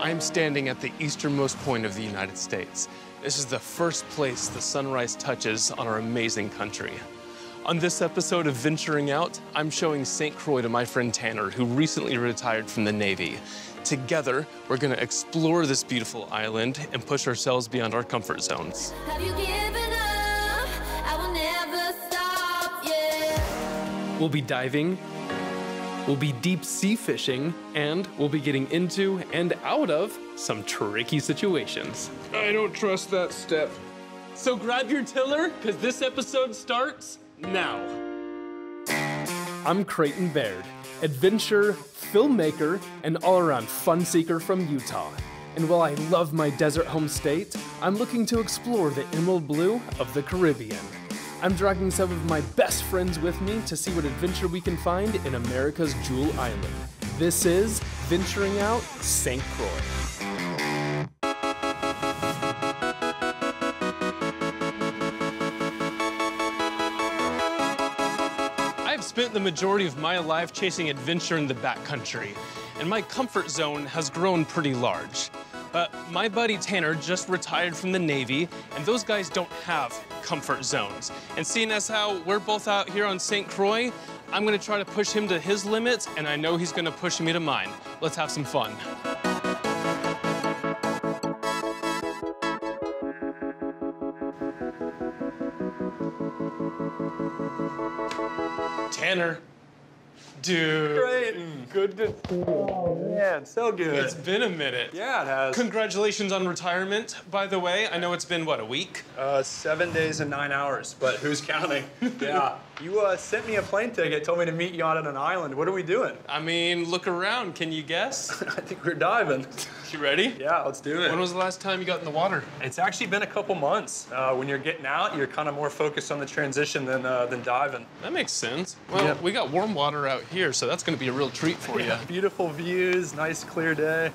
I'm standing at the easternmost point of the United States. This is the first place the sunrise touches on our amazing country. On this episode of Venturing Out, I'm showing St. Croix to my friend Tanner, who recently retired from the Navy. Together, we're gonna explore this beautiful island and push ourselves beyond our comfort zones. Have you given up? I will never stop, yeah. We'll be diving, we'll be deep sea fishing, and we'll be getting into and out of some tricky situations. I don't trust that step. So grab your tiller, because this episode starts now. I'm Creighton Baird, adventurer, filmmaker, and all-around fun seeker from Utah. And while I love my desert home state, I'm looking to explore the emerald blue of the Caribbean. I'm dragging some of my best friends with me to see what adventure we can find in America's Jewel Island. This is Venturing Out St. Croix. I've spent the majority of my life chasing adventure in the backcountry, and my comfort zone has grown pretty large. But my buddy Tanner just retired from the Navy, and those guys don't have comfort zones. And seeing as how we're both out here on St. Croix, I'm gonna try to push him to his limits, and I know he's gonna push me to mine. Let's have some fun. Tanner. Dude. Creighton. Good to see you. Oh, man, so good. It's been a minute. Yeah, it has. Congratulations on retirement, by the way. I know it's been, what, a week? 7 days and 9 hours, but who's counting? Yeah. You sent me a plane ticket, told me to meet you out on an island. What are we doing? I mean, look around. Can you guess? I think we're diving. You ready? Yeah, let's do it. When was the last time you got in the water? It's actually been a couple months. When you're getting out, you're kind of more focused on the transition than diving. That makes sense. Well, Yeah. we got warm water out here, so that's going to be a real treat for you. Beautiful views, nice clear day.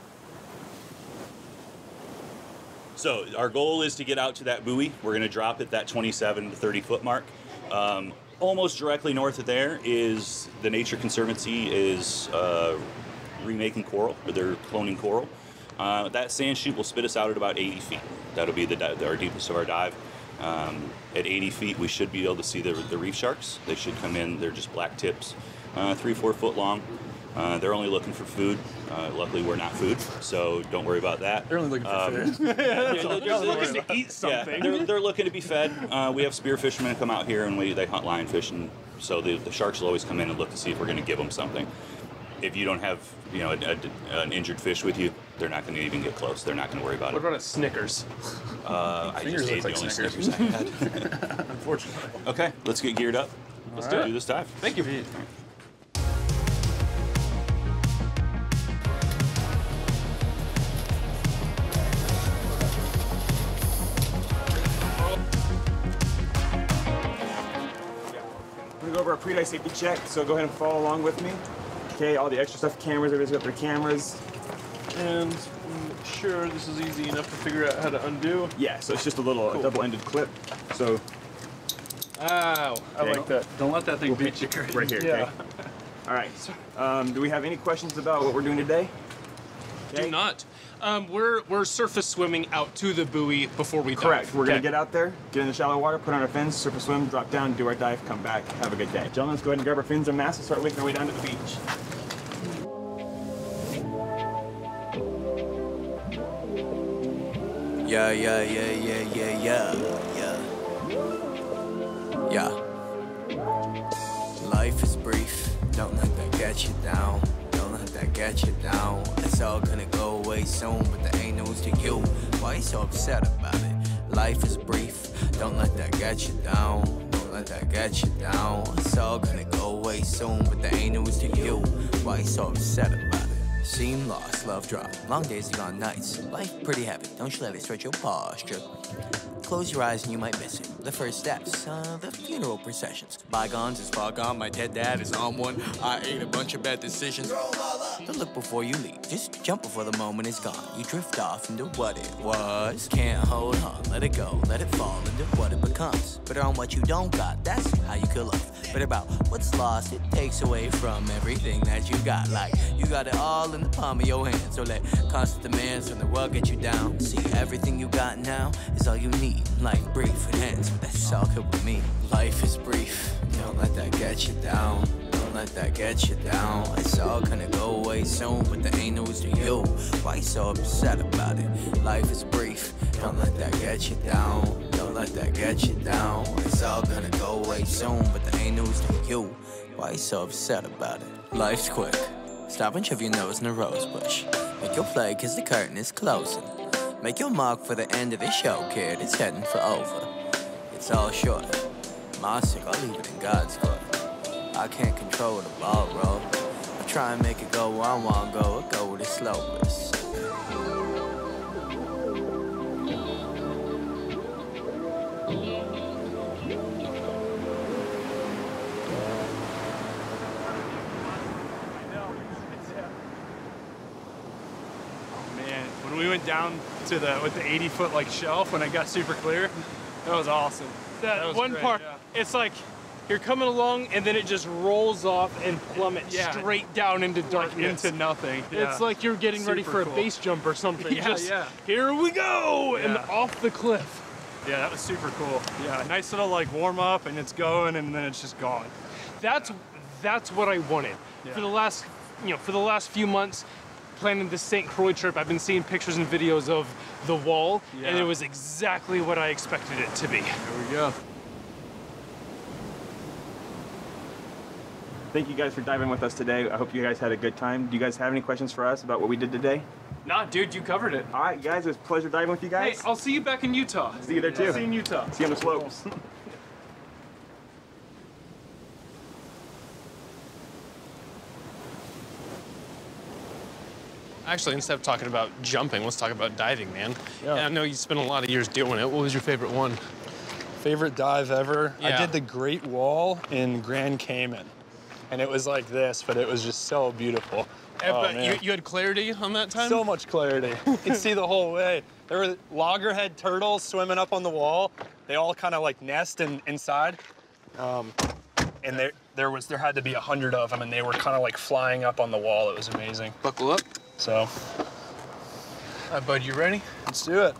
So our goal is to get out to that buoy. We're gonna drop at that 27 to 30 foot mark. Almost directly north of there is the Nature Conservancy is remaking coral, or they're cloning coral. That sand chute will spit us out at about 80 feet. That'll be our deepest of our dive. At 80 feet, we should be able to see the reef sharks. They should come in, they're just black tips, 3-4 foot long. They're only looking for food. Luckily, we're not food, so don't worry about that. They're only looking for food. They're looking to eat something. Yeah, they're looking to be fed. We have spear fishermen come out here, and they hunt lionfish, and so the sharks will always come in and look to see if we're going to give them something. If you don't have, an injured fish with you, they're not going to even get close. They're not going to worry about it. What about a Snickers? I just ate the only Snickers I had. Unfortunately. Okay, let's get geared up. Let's do this dive. Thank you. We're gonna go over a pre-dive safety check, so go ahead and follow along with me. Okay, all the extra stuff, cameras, everybody's got their cameras. And I'm sure this is easy enough to figure out how to undo. Yeah, so it's just a little double-ended clip. So, Ow, I like that. Don't let that thing beat you, Creighton. right here, Yeah. okay? All right, do we have any questions about what we're doing today? Do not. We're surface swimming out to the buoy before we dive. Correct, we're gonna Okay. get out there, get in the shallow water, put on our fins, surface swim, drop down, do our dive, come back, have a good day. Gentlemen, let's go ahead and grab our fins and masks and start making our way down to the beach. Yeah. Life is brief, don't let that get you down. Don't let that get you down. It's all gonna go away soon, but there ain't news to you. Why you so upset about it? Life is brief, don't let that get you down. Don't let that get you down. It's all gonna go away soon, but there ain't news to you. Why you so upset about it? Seem lost, love drop, long days and gone nights. Life pretty heavy, don't you let it stretch your posture. Close your eyes and you might miss it. The first steps, the funeral processions. Bygones is far gone, my dead dad is on one. I ate a bunch of bad decisions. Don't look before you leave, just jump before the moment is gone. You drift off into what it was. Can't hold on, let it go, let it fall into what it becomes. But on what you don't got, that's how you kill off But about what's lost, it takes away from everything that you got. Like, you got it all in the palm of your hand. So let constant demands from the world get you down. See, everything you got now is all you need. Life brief, it ends, but that's all good with me. Life is brief, don't let that get you down. Don't let that get you down. It's all gonna go away soon, but there ain't news to you. Why you so upset about it? Life is brief, don't let that get you down. Don't let that get you down. It's all gonna go away soon, but there ain't news to you. Why you so upset about it? Life's quick. Stop and shove your nose in a rose bush. Make your play, cause the curtain is closing. Make your mark for the end of the show, kid. It's heading for over. It's all short. My sick, I'll leave it in God's court. I can't control the ball roll. I try and make it go where I wanna go. Or go with it slow, but it's Man, when we went down to the 80-foot like shelf when it got super clear, that was awesome. That was one great, part, yeah. it's like you're coming along and then it just rolls off and plummets straight down into darkness. Into nothing. Yeah. It's like you're getting ready Super for cool. a base jump or something. Yeah, yeah. Here we go, and Yeah. off the cliff. Yeah, that was super cool. Yeah, nice little like warm up and it's going and then it's just gone. That's what I wanted. Yeah. For the last few months, planning the St. Croix trip, I've been seeing pictures and videos of the wall, and Yeah. it was exactly what I expected it to be. There we go. Thank you guys for diving with us today. I hope you guys had a good time. Do you guys have any questions for us about what we did today? Nah, dude, you covered it. All right, guys, it was a pleasure diving with you Hey, guys. I'll see you back in Utah. See you there too. See you in Utah. See you on the slopes. Actually, instead of talking about jumping, let's talk about diving, man. Yeah. And I know you spent a lot of years doing it. What was your favorite one? Favorite dive ever? Yeah. I did the Great Wall in Grand Cayman. And it was like this, but it was just so beautiful. But man. you had clarity on that time? So much clarity. You could see the whole way. There were loggerhead turtles swimming up on the wall. They all kind of like nest inside. And there had to be 100 of them, and they were kind of like flying up on the wall. It was amazing. Buckle up. So, All right, bud, you ready? let's do it.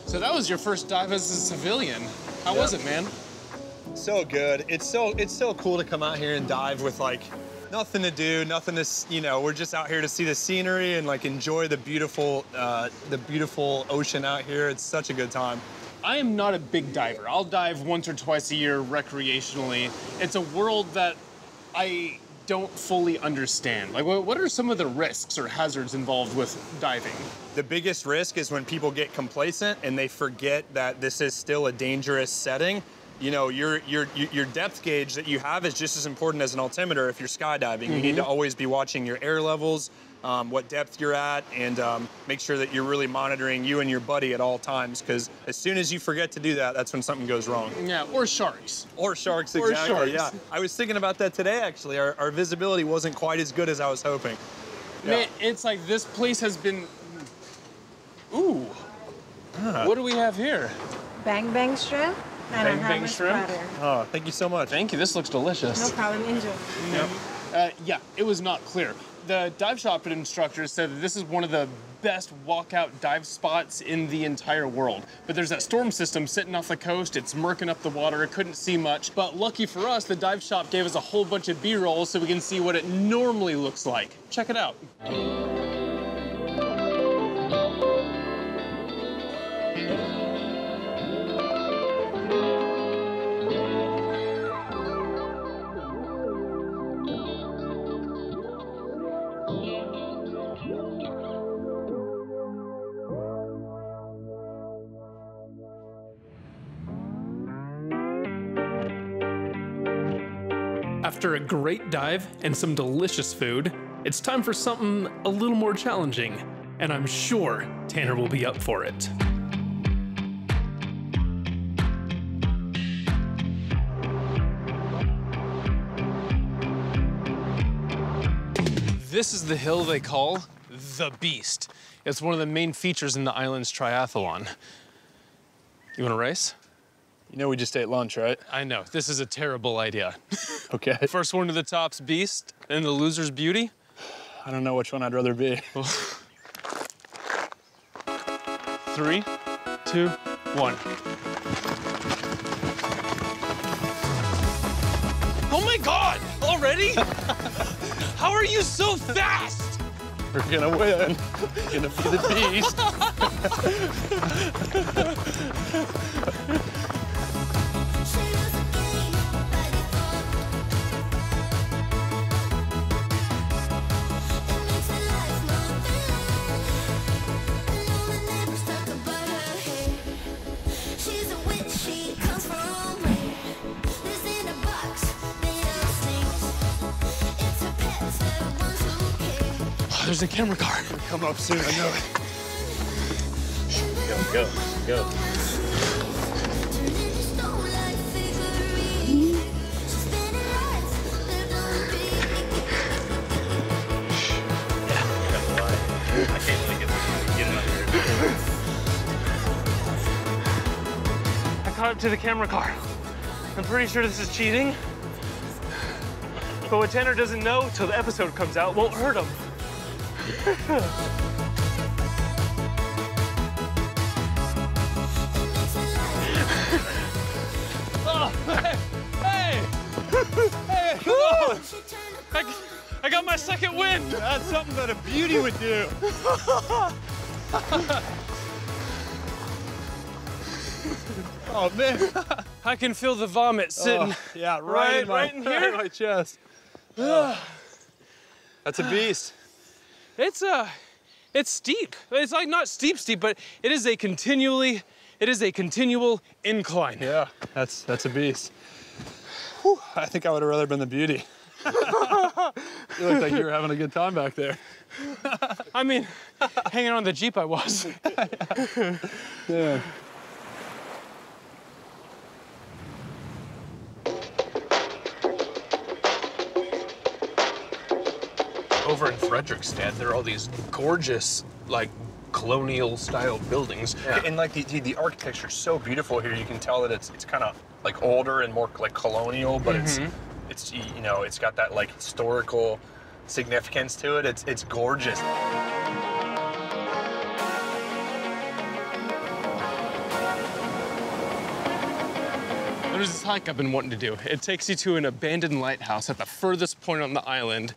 So that was your first dive as a civilian. How was it, man? So good. It's so cool to come out here and dive with like nothing to do, nothing to, we're just out here to see the scenery and like enjoy the beautiful ocean out here. It's such a good time. I am not a big diver. I'll dive once or twice a year recreationally. It's a world that I don't fully understand. Like, what are some of the risks or hazards involved with diving? The biggest risk is when people get complacent and they forget that this is still a dangerous setting. You know, your depth gauge that you have is just as important as an altimeter if you're skydiving. You need to always be watching your air levels, what depth you're at, and make sure that you're really monitoring you and your buddy at all times, because as soon as you forget to do that, that's when something goes wrong. Yeah, or sharks. Or sharks, Or exactly, sharks. yeah. I was thinking about that today, actually. Our visibility wasn't quite as good as I was hoping. Man, it's like this place has been... Ooh. What do we have here? Bang Bang Shrimp and Bang a Bang hummus shrimp? platter. Oh, thank you so much. Thank you, this looks delicious. No problem, enjoy. Yeah, it was not clear. The dive shop instructor said that this is one of the best walkout dive spots in the entire world. But there's that storm system sitting off the coast. It's murking up the water. I couldn't see much. But lucky for us, the dive shop gave us a whole bunch of B-rolls so we can see what it normally looks like. Check it out. After a great dive and some delicious food, it's time for something a little more challenging, and I'm sure Tanner will be up for it. This is the hill they call the Beast. It's one of the main features in the island's triathlon. You want to race? You know we just ate lunch, right? I know, this is a terrible idea. Okay. First one to the top's Beast, and the loser's Beauty. I don't know which one I'd rather be. 3, 2, 1. Oh my God, already? How are you so fast? We're gonna win. We're gonna be the Beast. There's a camera car. Come up soon, I know it. Go. I can't really get it under here. I caught up to the camera car. I'm pretty sure this is cheating. But what Tanner doesn't know till the episode comes out won't hurt him. Oh, hey, come on! I got my second win. That's something that a beauty would do. Oh man! I can feel the vomit sitting. Yeah, right in here? Right in my chest. That's a beast. It's steep. It's like not steep, but it is a continual incline. Yeah, that's a beast. Whew, I think I would have rather been the beauty. You looked like you were having a good time back there. I mean, hanging on the Jeep I was. Yeah. Over in Frederickstad, there are all these gorgeous, like, colonial-style buildings. Yeah. And like the architecture's so beautiful here. You can tell that it's kind of like older and more like colonial, but it's you know, it's got that like historical significance to it. It's gorgeous. There's this hike I've been wanting to do. It takes you to an abandoned lighthouse at the furthest point on the island,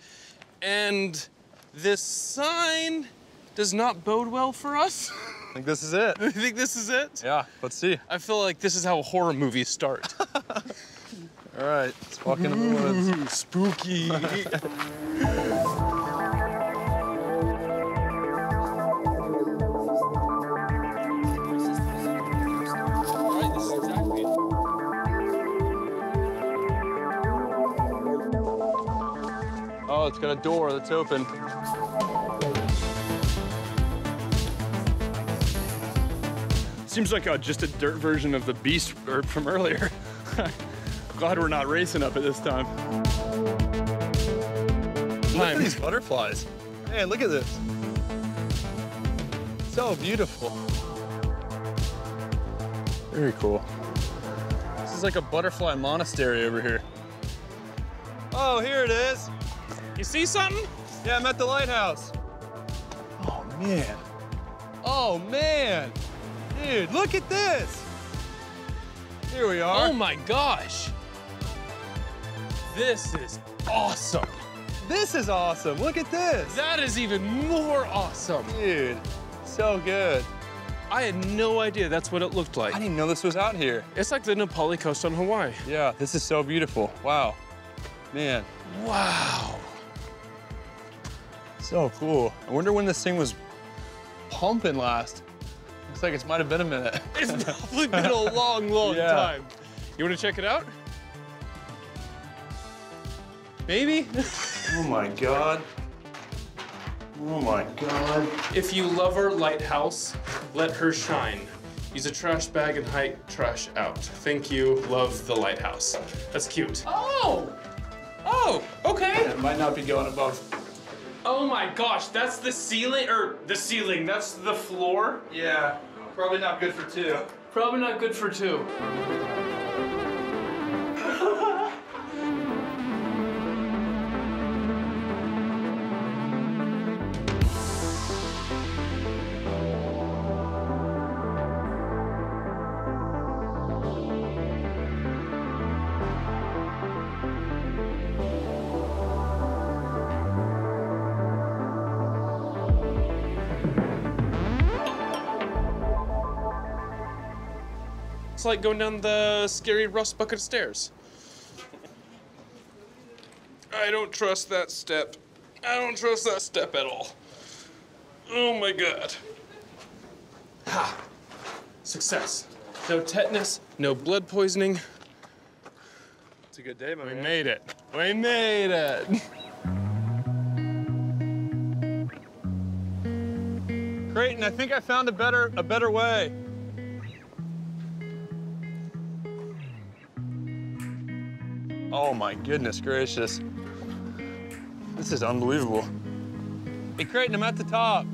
and this sign does not bode well for us. I think this is it. You think this is it? Yeah, let's see. I feel like this is how horror movies start. All right, let's walk into the woods. Ooh, spooky. Oh, it's got a door that's open. Seems like just a dirt version of the beast from earlier. Glad we're not racing up at this time. Look at these butterflies. Man, look at this. So beautiful. Very cool. This is like a butterfly monastery over here. Oh, here it is. You see something? Yeah, I'm at the lighthouse. Oh, man. Oh, man. Dude, look at this. Here we are. Oh my gosh. This is awesome. This is awesome. Look at this. That is even more awesome. Dude, so good. I had no idea that's what it looked like. I didn't know this was out here. It's like the Nepali coast on Hawaii. Yeah, this is so beautiful. Wow. Man. Wow. So cool. I wonder when this thing was pumping last. Looks like it might have been a minute. It's probably been a long, long Yeah. time. You want to check it out? Maybe? Oh my God. Oh my God. If you love our lighthouse, let her shine. Use a trash bag and hike trash out. Thank you, love the lighthouse. That's cute. Oh! Oh, okay. It might not be going above. Oh my gosh, that's the ceiling, that's the floor? Yeah, probably not good for two. Probably not good for two. It's like going down the scary rust bucket of stairs. I don't trust that step. I don't trust that step at all. Oh my God. Ha. Success. No tetanus, no blood poisoning. It's a good day, man. We made it. We made it. Creighton, I think I found a better way. Oh my goodness gracious. This is unbelievable. Hey Creighton, I'm at the top.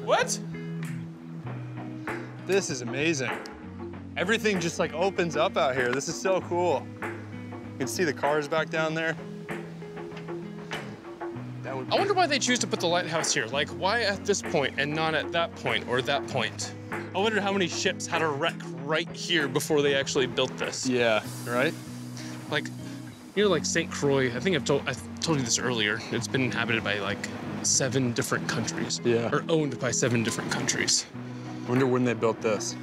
What? This is amazing. Everything just like opens up out here. This is so cool. You can see the cars back down there. That would be... I wonder why they choose to put the lighthouse here. Like, why at this point and not at that point or that point? I wonder how many ships had a wreck right here before they actually built this. Yeah, right? Like, you know, like St. Croix, I think I told you this earlier. It's been inhabited by like 7 different countries. Yeah. Or owned by 7 different countries. Wonder when they built this.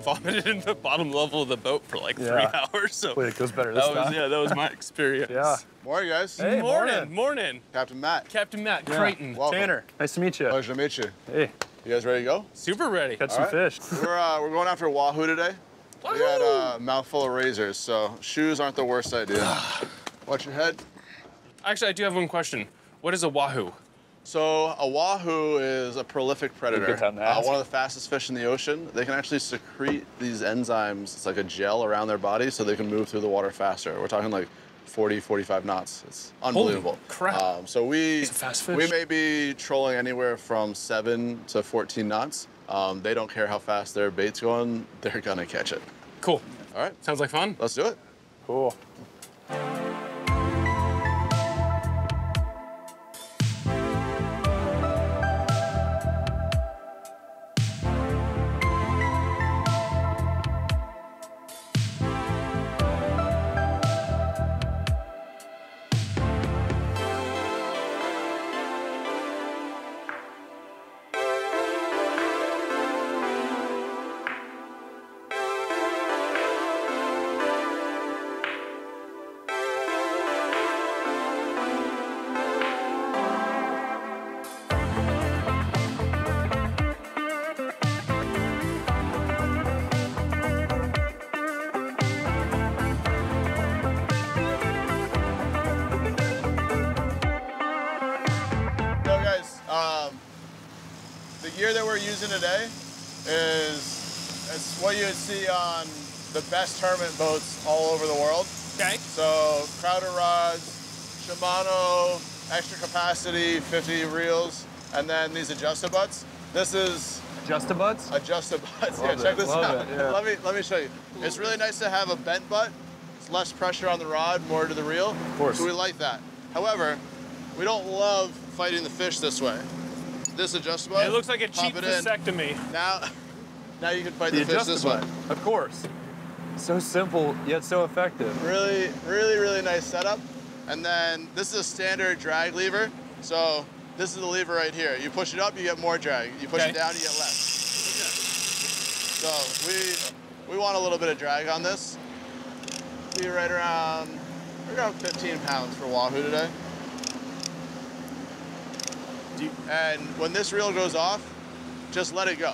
Vomited in the bottom level of the boat for like 3 hours. So wait, it goes better this time. Yeah, that was my experience. Yeah. Morning, guys. Hey, Morning, morning. Captain Matt. Captain Matt, Creighton. Welcome. Tanner, nice to meet you. Pleasure to meet you. Hey, You guys ready to go? Super ready. catch some fish. We're going after wahoo today. We got a mouthful of razors, so shoes aren't the worst idea. Watch your head. Actually, I do have one question. What is a wahoo? So a wahoo is a prolific predator. Good time to ask. One of the fastest fish in the ocean. They can actually secrete these enzymes. It's like a gel around their body so they can move through the water faster. We're talking like 40, 45 knots. It's unbelievable. Holy crap. So we It's a fast fish. we may be trolling anywhere from 7 to 14 knots. They don't care how fast their bait's going. They're gonna catch it. Cool. All right, Sounds like fun. let's do it. Cool. The gear that we're using today is what you would see on the best tournament boats all over the world. Okay. So Crowder rods, Shimano, extra capacity, 50 reels, and then these adjust-a-butts. This is Adjust-a-butts? adjust-a-butts. Yeah, Love check it, this love out. it, yeah. Let me show you. It's really nice to have a bent butt. It's less pressure on the rod, more to the reel. Of course. So we like that. However, we don't love fighting the fish this way. this adjustable. It looks like a pop cheap it in. vasectomy. Now you can fight the fish this way. Of course. So simple, yet so effective. Really, really, really nice setup. And then this is a standard drag lever. So this is the lever right here. You push it up, you get more drag. You push it down, you get less. So we want a little bit of drag on this. Be right around 15 pounds for wahoo today. And when this reel goes off, just let it go.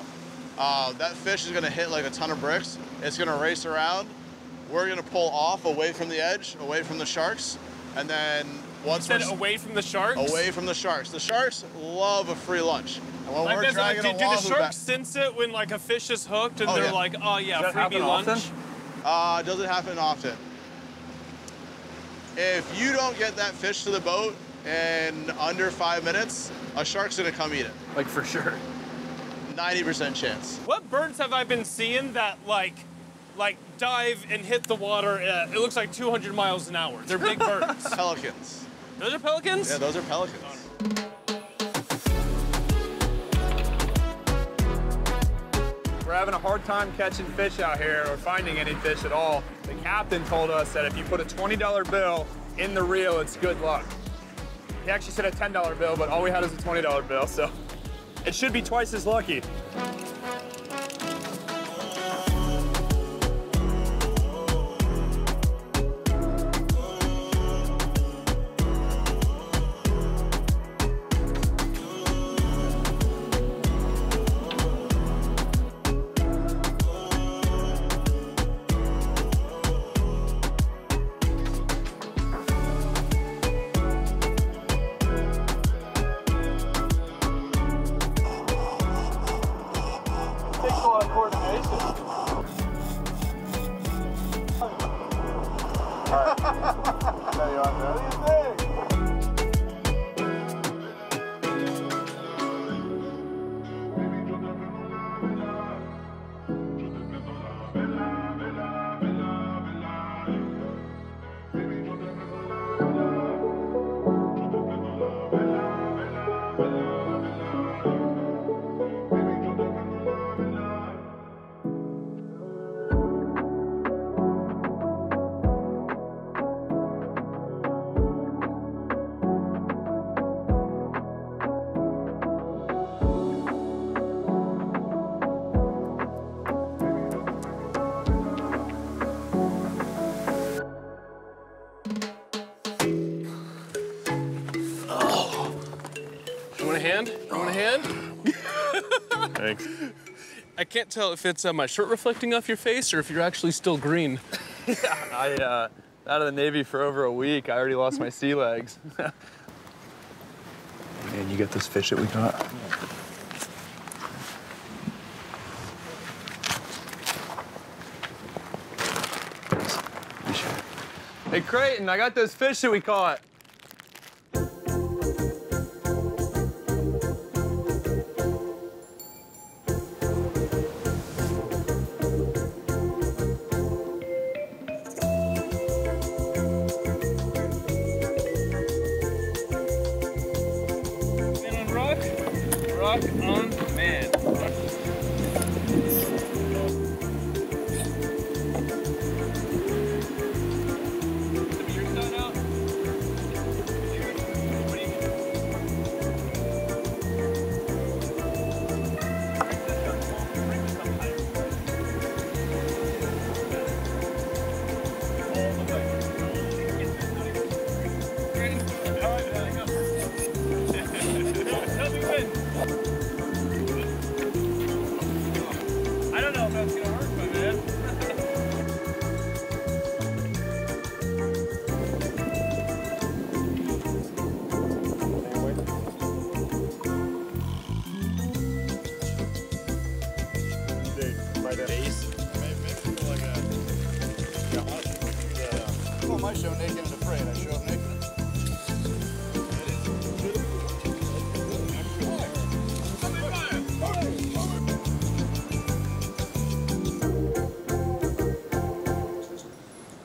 That fish is gonna hit like a ton of bricks. It's gonna race around. We're gonna pull off away from the edge, away from the sharks. And then once we're away from the sharks? Away from the sharks. The sharks love a free lunch. And when we're dragging a do the wahoo sharks sense it when like a fish is hooked and they're like, oh yeah, freebie lunch? Doesn't happen often. If you don't get that fish to the boat in under 5 minutes, a shark's gonna come eat it. Like for sure. 90% chance. What birds have I been seeing that like dive and hit the water at, it looks like 200 miles an hour? They're big birds. Pelicans. Those are pelicans? Yeah, those are pelicans. We're having a hard time catching fish out here or finding any fish at all. The captain told us that if you put a $20 bill in the reel, it's good luck. He actually said a $10 bill, but all we had is a $20 bill, so it should be twice as lucky. Thanks. I can't tell if it's my shirt reflecting off your face or if you're actually still green. Yeah, out of the Navy for over a week. I already lost my sea legs. Man, you get this fish that we caught? Hey, Creighton, I got those fish that we caught.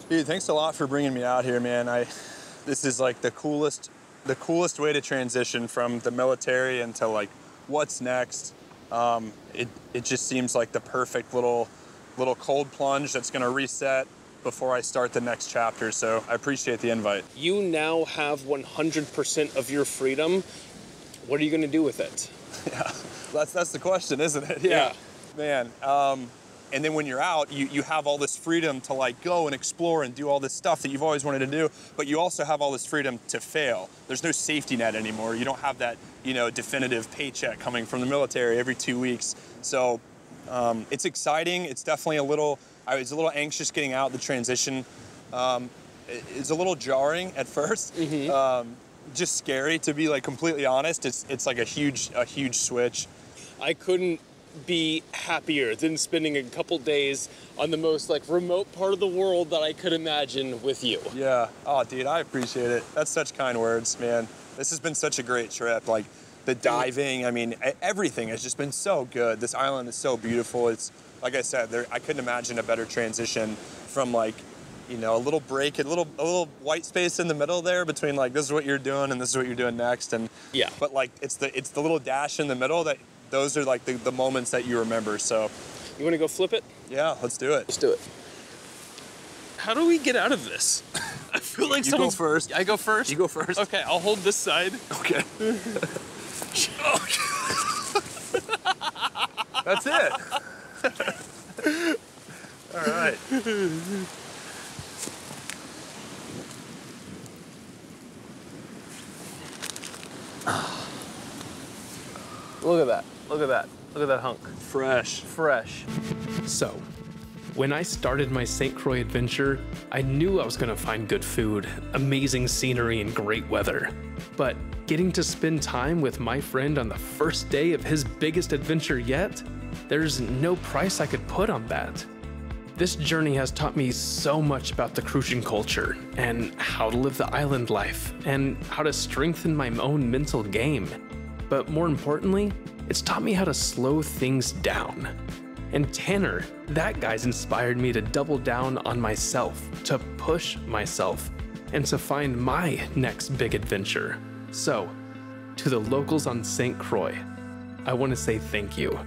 Dude, thanks a lot for bringing me out here, man. This is like the coolest way to transition from the military into like what's next. It just seems like the perfect little cold plunge that's gonna reset before I start the next chapter. So I appreciate the invite. You now have 100% of your freedom. What are you gonna do with it? Yeah, that's the question, isn't it? Yeah. Man, and then when you're out, you have all this freedom to like go and explore and do all this stuff that you've always wanted to do, but you also have all this freedom to fail. There's no safety net anymore. You don't have that, you know, definitive paycheck coming from the military every 2 weeks. So it's exciting. It's definitely I was a little anxious getting out. The transition is a little jarring at first. Just scary, to be like completely honest. It's like a huge switch. I couldn't be happier than spending a couple days on the most like remote part of the world that I could imagine with you. Yeah. Oh, dude, I appreciate it. That's such kind words, man. This has been such a great trip. Like the diving, I mean, everything has just been so good. This island is so beautiful. It's like I said, I couldn't imagine a better transition from like, you know, a little break, a little white space in the middle there between like this is what you're doing and this is what you're doing next. And yeah, but like it's the little dash in the middle that those are like the moments that you remember. So you want to go flip it? Yeah, let's do it. Let's do it. How do we get out of this? I feel like you go first. I go first? You go first. Okay, I'll hold this side. Okay. That's it. All right. Look at that. Look at that. Look at that hunk. Fresh. Fresh. So, when I started my St. Croix adventure, I knew I was gonna find good food, amazing scenery, and great weather. But getting to spend time with my friend on the first day of his biggest adventure yet, there's no price I could put on that. This journey has taught me so much about the Creighton culture and how to live the island life and how to strengthen my own mental game. But more importantly, it's taught me how to slow things down. And Tanner, that guy's inspired me to double down on myself, to push myself, and to find my next big adventure. So, to the locals on St. Croix, I want to say thank you.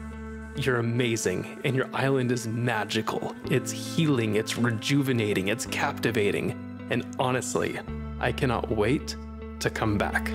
You're amazing, and your island is magical. It's healing, it's rejuvenating, it's captivating, and honestly, I cannot wait to come back.